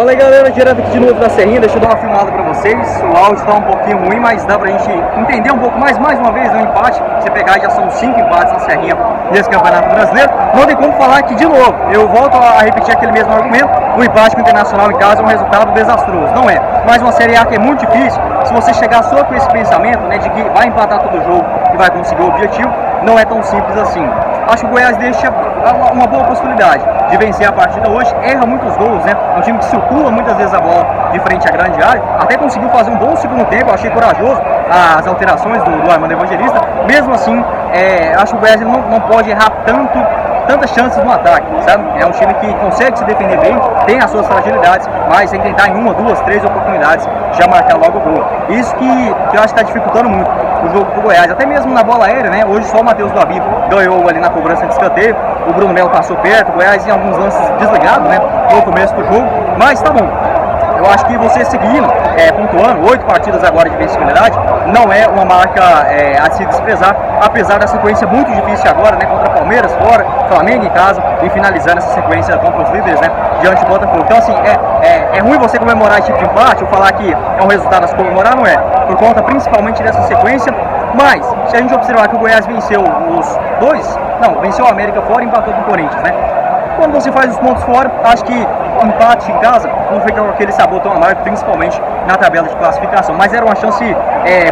Fala aí galera, direto aqui de novo da Serrinha, deixa eu dar uma filmada pra vocês. O áudio tá um pouquinho ruim, mas dá pra gente entender um pouco mais uma vez, no empate. Você pegar, já são 5 empates na Serrinha nesse Campeonato Brasileiro. Não tem como falar aqui de novo, eu volto a repetir aquele mesmo argumento. O empate com o Internacional em casa é um resultado desastroso, não é? Mas uma Série A que é muito difícil, se você chegar só com esse pensamento, né, de que vai empatar todo o jogo e vai conseguir o objetivo, não é tão simples assim. Acho que o Goiás deixa uma boa possibilidade de vencer a partida hoje, erra muitos gols, né? É um time que circula muitas vezes a bola de frente à grande área, até conseguiu fazer um bom segundo tempo, eu achei corajoso as alterações do Armando Evangelista. Mesmo assim, acho que o Goiás não pode errar tantas chances no ataque, sabe? É um time que consegue se defender bem, tem as suas fragilidades, mas tem que tentar em 1, 2, 3 oportunidades já marcar logo o gol. Isso que eu acho que está dificultando muito o jogo pro Goiás, até mesmo na bola aérea, né? Hoje só o Matheus Davi ganhou ali na cobrança de escanteio, o Bruno Melo passou perto, o Goiás em alguns lances desligado, né? No começo do jogo, mas tá bom. Eu acho que você seguindo, pontuando, 8 partidas agora de vencibilidade, não é uma marca a se desprezar, apesar da sequência muito difícil agora, né, contra Palmeiras, fora, Flamengo em casa, e finalizando essa sequência contra os líderes, né, diante do Botafogo. Então, assim, é ruim você comemorar esse tipo de empate, ou falar que é um resultado a se comemorar, não é, por conta principalmente dessa sequência, mas, se a gente observar que o Goiás venceu venceu o América fora e empatou com o Corinthians, né, quando você faz os pontos fora, acho que o empate em casa não fica com aquele sabor tão amargo, principalmente na tabela de classificação. Mas era uma chance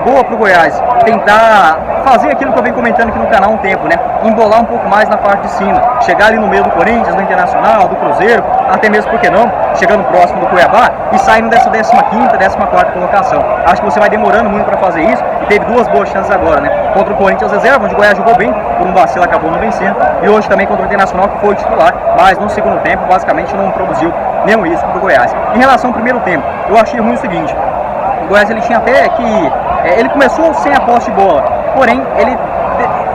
boa para o Goiás tentar fazer aquilo que eu venho comentando aqui no canal há um tempo, né? Embolar um pouco mais na parte de cima, chegar ali no meio do Corinthians, do Internacional, do Cruzeiro, até mesmo, por que não, chegando próximo do Cuiabá e saindo dessa 15ª, 14ª colocação. Acho que você vai demorando muito para fazer isso e teve duas boas chances agora, né? Contra o Corinthians reserva, onde o Goiás jogou bem, por um vacilo acabou não vencendo, e hoje também contra o Internacional, que foi o titular, mas no segundo tempo basicamente não produziu nenhum risco do Goiás. Em relação ao primeiro tempo, eu achei ruim o seguinte: o Goiás ele tinha até que ele começou sem a posse de bola, porém ele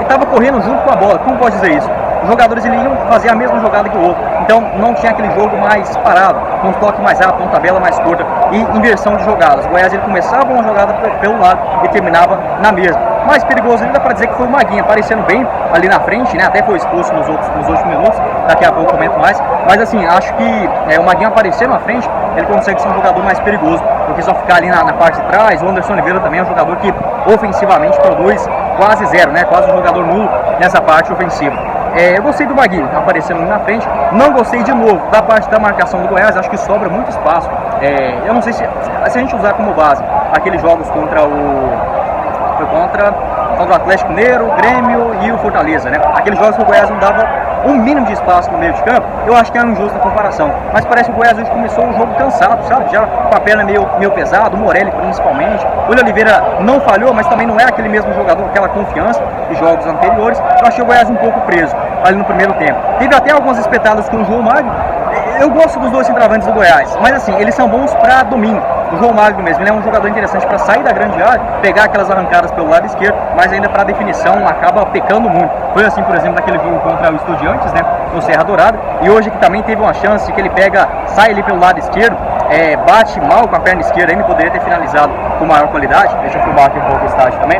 estava correndo junto com a bola. Como pode dizer isso? Os jogadores iam fazer a mesma jogada que o outro, então não tinha aquele jogo mais parado, com um toque mais rápido, com tabela mais curta e inversão de jogadas. O Goiás ele começava uma jogada pelo lado e terminava na mesma. Mais perigoso ainda para dizer que foi o Maguinho aparecendo bem ali na frente, né? Até foi expulso nos últimos minutos, daqui a pouco eu comento mais. Mas assim, acho que o Maguinho aparecendo na frente, ele consegue ser um jogador mais perigoso do que só ficar ali na parte de trás. O Anderson Oliveira também é um jogador que ofensivamente produz quase zero, né? Quase um jogador nulo nessa parte ofensiva. Eu gostei do Maguinho aparecendo ali na frente, não gostei de novo da parte da marcação do Goiás, acho que sobra muito espaço. Eu não sei se a gente usar como base aqueles jogos contra o Atlético Mineiro, o Grêmio e o Fortaleza, né? Aqueles jogos que o Goiás não dava um mínimo de espaço no meio de campo, eu acho que era injusta a comparação. Mas parece que o Goiás hoje começou o jogo cansado, sabe? Já com a perna meio pesado, o Morelli principalmente. O William Oliveira não falhou, mas também não é aquele mesmo jogador, aquela confiança de jogos anteriores. Eu achei o Goiás um pouco preso ali no primeiro tempo. Teve até algumas espetadas com o João Magno. Eu gosto dos dois centroavantes do Goiás, mas assim, eles são bons para domingo. O João Magno mesmo, ele é um jogador interessante para sair da grande área, pegar aquelas arrancadas pelo lado esquerdo, mas ainda para definição acaba pecando muito. Foi assim, por exemplo, naquele jogo contra o Estudiantes, né, no Serra Dourada, e hoje que também teve uma chance que ele sai ali pelo lado esquerdo, bate mal com a perna esquerda, ainda poderia ter finalizado com maior qualidade. Deixa eu filmar aqui um pouco o estádio também.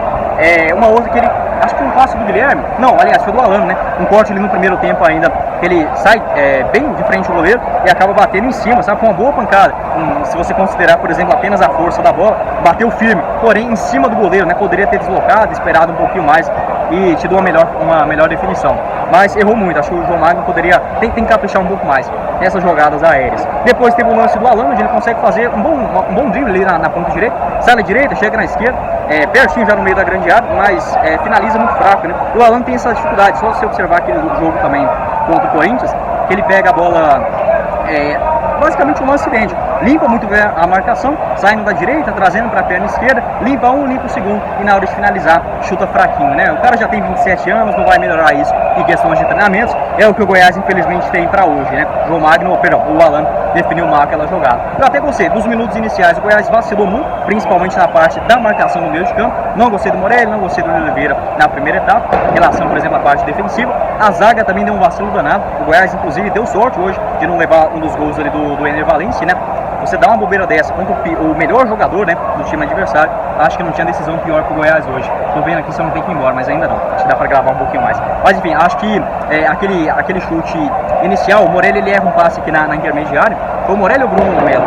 Uma outra que ele, acho que um passe do Guilherme, não, aliás, foi do Alano, né, um corte ali no primeiro tempo ainda, ele sai bem de frente ao goleiro e acaba batendo em cima, sabe, com uma boa pancada. Se você considerar, por exemplo, apenas a força da bola, bateu firme, porém em cima do goleiro, né, poderia ter deslocado, esperado um pouquinho mais e tido uma melhor definição. Mas errou muito, acho que o João Magno tem que caprichar um pouco mais nessas jogadas aéreas. Depois teve o lance do Alano, onde ele consegue fazer um bom drible ali na ponta direita, sai na direita, chega na esquerda, pertinho já no meio da grande área, mas finaliza muito fraco, né? O Alano tem essa dificuldade, só se você observar aquele jogo também contra o Corinthians, que ele pega a bola, basicamente um lance idêntico, limpa muito bem a marcação, saindo da direita, trazendo para a perna esquerda, limpa o segundo e na hora de finalizar, chuta fraquinho, né? O cara já tem 27 anos, não vai melhorar isso em questões de treinamentos, é o que o Goiás infelizmente tem para hoje, né? O Alano definiu mal aquela jogada. Eu até gostei, dos minutos iniciais o Goiás vacilou muito, principalmente na parte da marcação no meio de campo, não gostei do Morelli, não gostei do Oliveira na primeira etapa, em relação, por exemplo, à parte defensiva. A zaga também deu um vacilo danado, o Goiás inclusive deu sorte hoje de não levar um dos gols ali do Ener Valencia, né? você dá uma bobeira dessa contra o melhor jogador, né, do time adversário, acho que não tinha decisão pior pro Goiás hoje. Tô vendo aqui se eu não tenho que ir embora, mas ainda não. Acho que dá pra gravar um pouquinho mais. Mas enfim, acho que aquele chute inicial, o Morelli ele erra um passe aqui na intermediária. Foi o Morelli ou o Bruno Melo?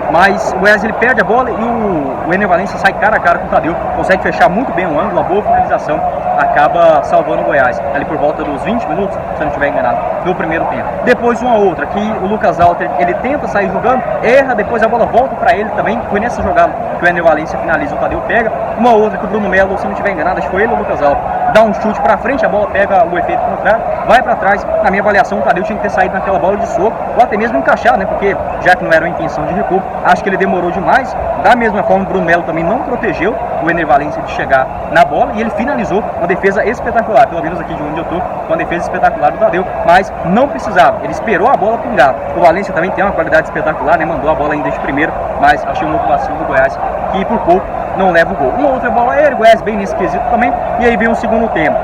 Mas o Goiás ele perde a bola e o Ener Valencia sai cara a cara com o Tadeu, consegue fechar muito bem o ângulo, a boa finalização, acaba salvando o Goiás, ali por volta dos 20 minutos, se eu não estiver enganado, do primeiro tempo. Depois uma outra, que o Lucas Alter, ele tenta sair jogando, erra, depois a bola volta para ele também, foi nessa jogada que o Ener Valencia finaliza, o Tadeu pega. Uma outra que o Bruno Melo, se não estiver enganado, acho que foi ele ou o Lucas Alter, dá um chute para frente, a bola pega o efeito contrário, vai para trás. Na minha avaliação, o Tadeu tinha que ter saído naquela bola de soco, ou até mesmo encaixado, né, porque já que não era uma intenção de recuo, acho que ele demorou demais. Da mesma forma, o Bruno Melo também não protegeu o Ener Valencia de chegar na bola e ele finalizou uma defesa espetacular, pelo menos aqui de onde eu tô, uma defesa espetacular do Tadeu, mas não precisava, ele esperou a bola pingar. O Valencia também tem uma qualidade espetacular, né, mandou a bola ainda de primeiro, mas achei uma vacilo do Goiás que por pouco não leva o gol. Uma outra bola aérea, o Goiás bem nesse quesito também, e aí vem o segundo tempo.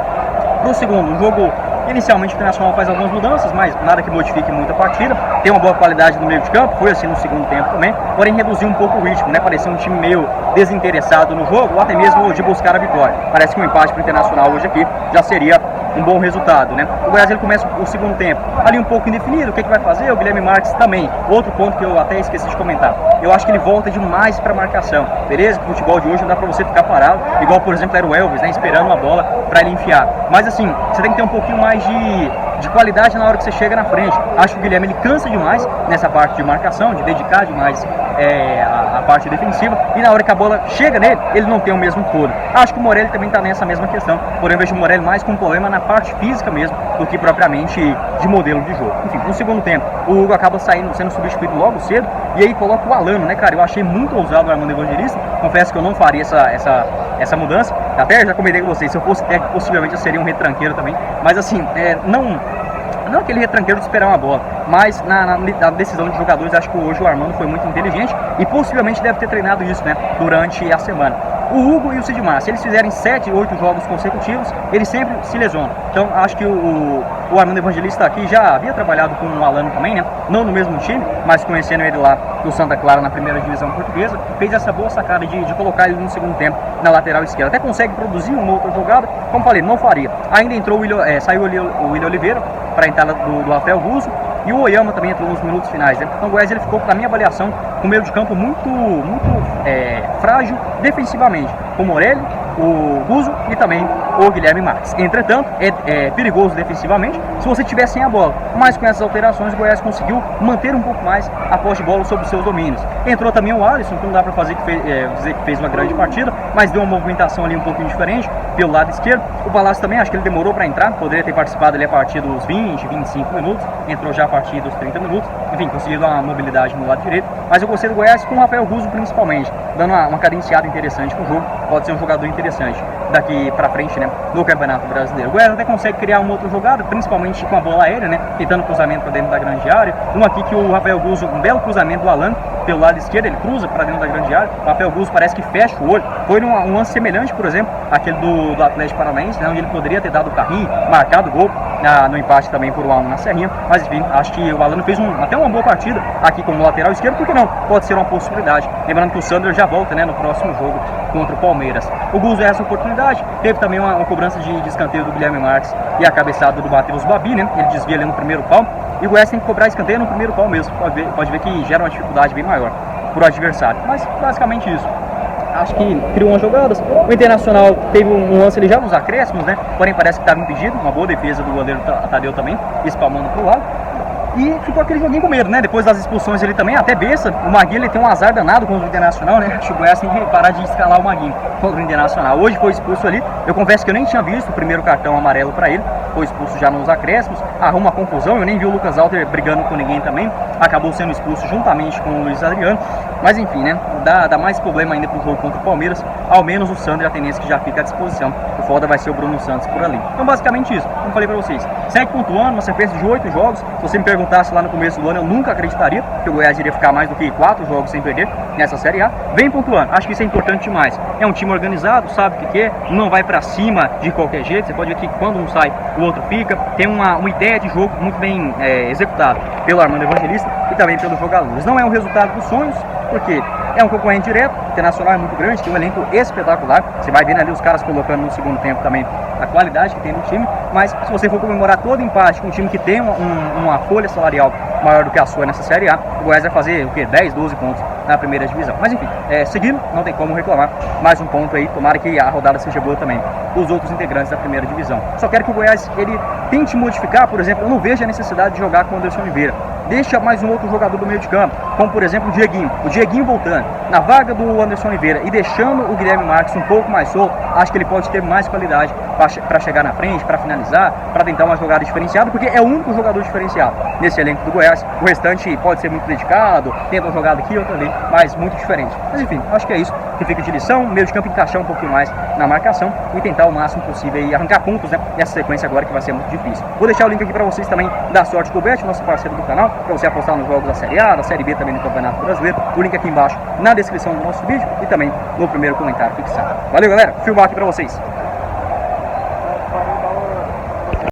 Pro segundo, o jogo inicialmente o Internacional faz algumas mudanças, mas nada que modifique muito a partida. Tem uma boa qualidade no meio de campo, foi assim no segundo tempo também, porém reduziu um pouco o ritmo, né? Parecia um time meio desinteressado no jogo, ou até mesmo de buscar a vitória. Parece que um empate para o Internacional hoje aqui já seria um bom resultado, né? O Goiás ele começa o segundo tempo ali um pouco indefinido, o que vai fazer? O Guilherme Marques também. Outro ponto que eu até esqueci de comentar, eu acho que ele volta demais para marcação, beleza? O futebol de hoje não dá para você ficar parado, igual por exemplo era o Elvis, né? Esperando uma bola para ele enfiar. Mas assim, você tem que ter um pouquinho mais de qualidade na hora que você chega na frente. Acho que o Guilherme ele cansa demais nessa parte de marcação, de dedicar demais a parte defensiva, e na hora que a bola chega nele, ele não tem o mesmo fôlego. Acho que o Morelli também está nessa mesma questão, porém eu vejo o Morelli mais com um problema na parte física mesmo, do que propriamente de modelo de jogo. Enfim, no segundo tempo, o Hugo acaba sendo substituído logo cedo, e aí coloca o Alano, né, cara? Eu achei muito ousado o Armando Evangelista, confesso que eu não faria essa mudança, até já comentei com vocês, se eu fosse técnico, possivelmente eu seria um retranqueiro também, mas assim, não aquele retranqueiro de esperar uma bola, mas na decisão de jogadores, acho que hoje o Armando foi muito inteligente e possivelmente deve ter treinado isso, né, durante a semana. O Hugo e o Sidmar, se eles fizerem 7, 8 jogos consecutivos, eles sempre se lesionam. Então acho que o Armando Evangelista aqui já havia trabalhado com o Alano também, né? Não no mesmo time, mas conhecendo ele lá do Santa Clara na primeira divisão portuguesa, fez essa boa sacada de colocar ele no segundo tempo na lateral esquerda. Até consegue produzir uma outra jogada, como falei, não faria. Ainda entrou saiu ali o William Oliveira para a entrada do Rafael Russo, e o Oyama também entrou nos minutos finais, né? Então o Goiás ele ficou, na minha avaliação, com o meio de campo muito frágil defensivamente, com o Morelli, o Guzo e também o Guilherme Marques. Entretanto, é perigoso defensivamente se você tiver sem a bola, mas com essas alterações o Goiás conseguiu manter um pouco mais a posse de bola sobre os seus domínios. Entrou também o Alisson, que não dá para dizer que fez uma grande partida, mas deu uma movimentação ali um pouquinho diferente pelo lado esquerdo. O Palácio também, acho que ele demorou para entrar, poderia ter participado ali a partir dos 20, 25 minutos, entrou já a partir dos 30 minutos, enfim, conseguiu dar uma mobilidade no lado direito, mas eu gostei do Goiás com o Rafael Russo principalmente, dando uma cadenciada interessante pro jogo, pode ser um jogador interessante daqui pra frente, né, no Campeonato Brasileiro. O Goiás até consegue criar uma outra jogada, principalmente com a bola aérea, né, tentando cruzamento para dentro da grande área. Um aqui que o Rafael Russo, um belo cruzamento do Alan pelo lado esquerdo, ele cruza para dentro da grande área. O Rafael Russo parece que fecha o olho. Foi um lance semelhante, por exemplo, aquele do Atlético Paranaense, né, onde ele poderia ter dado o carrinho, marcado o gol no empate também por 1-1 na Serrinha. Mas enfim, acho que o Alan fez até uma boa partida aqui como lateral esquerdo, porque não? Pode ser uma possibilidade. Lembrando que o Sander já volta, né, no próximo jogo contra o Palmeiras. O Guzo é essa oportunidade, teve também uma cobrança de escanteio do Guilherme Marques e a cabeçada do Matheus Babi, né? Ele desvia ali no primeiro pau, e o Goiás tem que cobrar escanteio no primeiro pau mesmo. Pode ver que gera uma dificuldade bem maior pro adversário, mas basicamente isso. Acho que criou umas jogadas. O Internacional teve um lance ali já nos acréscimos, né? Porém parece que estava impedido, uma boa defesa do goleiro Tadeu também, espalmando pro lado. E ficou aquele joguinho com medo, né? Depois das expulsões ele também, até besta. O Maguinho ele tem um azar danado contra o Internacional, né? Acho que o Goiás tem que parar de escalar o Maguinho contra o Internacional. Hoje foi expulso ali. Eu confesso que eu nem tinha visto o primeiro cartão amarelo para ele. Foi expulso já nos acréscimos. Arruma confusão. Eu nem vi o Lucas Alter brigando com ninguém também. Acabou sendo expulso juntamente com o Luiz Adriano. Mas enfim, né? Dá mais problema ainda pro jogo contra o Palmeiras. Ao menos o Sander, a tendência que já fica à disposição. O foda vai ser o Bruno Santos por ali. Então basicamente isso. Como falei pra vocês, segue pontuando, uma sequência de 8 jogos. Se você me perguntasse lá no começo do ano, eu nunca acreditaria que o Goiás iria ficar mais do que 4 jogos sem perder nessa Série A. Vem pontuando, acho que isso é importante demais. É um time organizado, sabe o que quer, não vai pra cima de qualquer jeito. Você pode ver que quando um sai, o outro fica. Tem uma ideia de jogo muito bem executada pelo Armando Evangelista. e também pelos jogadores. Não é um resultado dos sonhos, porque é um concorrente direto, o Internacional é muito grande, tem um elenco espetacular, você vai vendo ali os caras colocando no segundo tempo também a qualidade que tem no time, mas se você for comemorar todo empate com um time que tem uma folha salarial maior do que a sua nessa Série A, o Goiás vai fazer o quê? 10, 12 pontos na primeira divisão. Mas enfim, seguindo, não tem como reclamar, mais um ponto aí, tomara que a rodada seja boa também os outros integrantes da primeira divisão. Só quero que o Goiás, ele tente modificar, por exemplo, eu não vejo a necessidade de jogar com o Anderson Oliveira, deixa mais um outro jogador do meio de campo, como por exemplo o Dieguinho voltando, na vaga do Anderson Oliveira e deixando o Guilherme Marques um pouco mais solto, acho que ele pode ter mais qualidade para chegar na frente, para finalizar, para tentar uma jogada diferenciada, porque é o único jogador diferenciado nesse elenco do Goiás. O restante pode ser muito dedicado, tenta uma jogada aqui, outra ali, mas muito diferente. Mas enfim, acho que é isso que fica de lição, meio de campo encaixar um pouquinho mais na marcação e tentar o máximo possível e arrancar pontos, né, nessa sequência agora que vai ser muito difícil. Vou deixar o link aqui para vocês também da Sorte com o Bet, nosso parceiro do canal, para você apostar nos jogos da Série A, da Série B também no Campeonato Brasileiro. O link aqui embaixo na descrição do nosso vídeo e também no primeiro comentário fixado. Valeu, galera, filmar aqui para vocês.